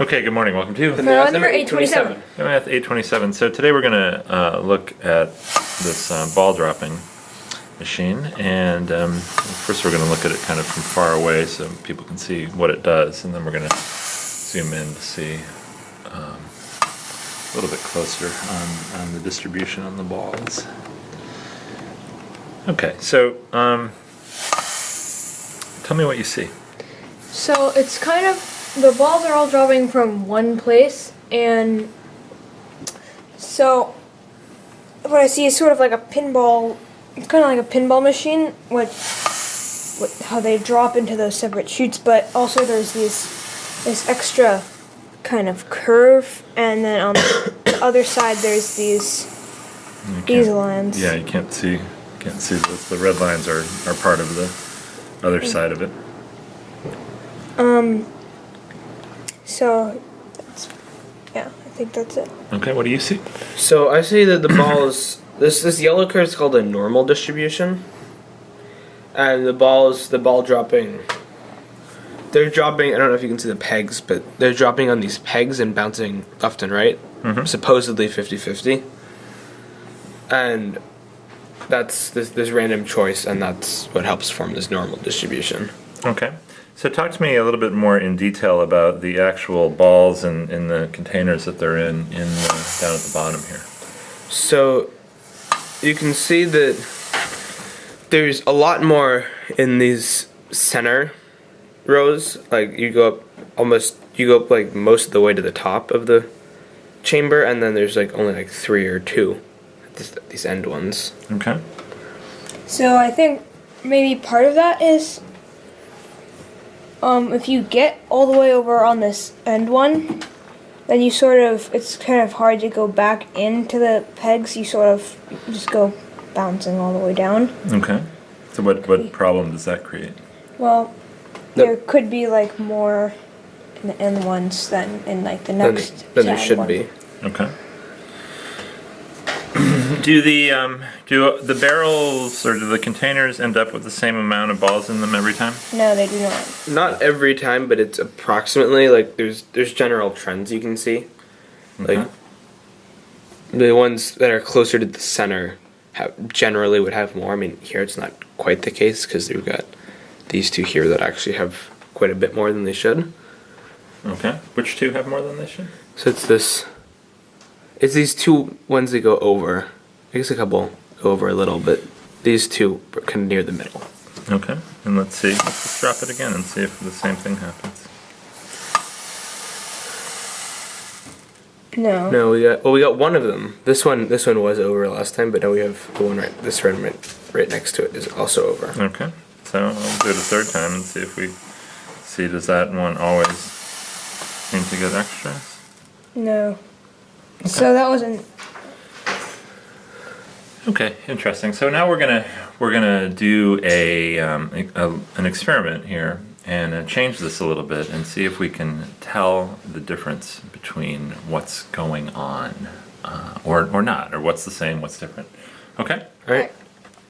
Okay, good morning. Welcome to FamilyMath number 827. FamilyMath827. So today we're going to look at this ball dropping machine, and first we're going to look at it kind of from far away so people can see what it does, and then we're going to zoom in to see a little bit closer on the distribution on the balls. Okay, so tell me what you see. So it's kind of, the balls are all dropping from one place, and so what I see is sort of like a pinball. It's kind of like a pinball machine, how they drop into those separate chutes, but also there's this extra kind of curve, and then on the other side there's these lines. Yeah, you can't see those. The red lines are part of the other side of it. So I think that's it. Okay, what do you see? So I see that the ball is this yellow curve is called a normal distribution, and the ball dropping. They're dropping. I don't know if you can see the pegs, but they're dropping on these pegs and bouncing left and right, supposedly 50-50. And that's this random choice, and that's what helps form this normal distribution. Okay. So talk to me a little bit more in detail about the actual balls and in the containers that they're in down at the bottom here. So you can see that there's a lot more in these center rows. Like you go up like most of the way to the top of the chamber, and then there's like only like 3 or 2 these end ones. Okay. So I think maybe part of that is if you get all the way over on this end one, then it's kind of hard to go back into the pegs. You sort of just go bouncing all the way down. Okay. So what problem does that create? Well, there could be like more in the end ones than in like the next Then there sad should one. be. Okay. Do the barrels or do the containers end up with the same amount of balls in them every time? No, they do not. Not every time, but it's approximately like there's general trends you can see. Okay. Like the ones that are closer to the center generally would have more. I mean, here it's not quite the case because we've got these 2 here that actually have quite a bit more than they should. Okay. Which 2 have more than they should? So it's these 2 ones that go over. I guess a couple go over a little, but these 2 are kind of near the middle. Okay. And let's see. Let's just drop it again and see if the same thing happens. No. No, we got one of them. This one was over last time, but now we have the one right next to it is also over. Okay. So I'll do it a third time and see if does that one always seem to get extras? No. Okay. So that wasn't. Okay, interesting. So now we're gonna do an experiment here and change this a little bit and see if we can tell the difference between what's going on or not, or what's the same, what's different. Okay. All right.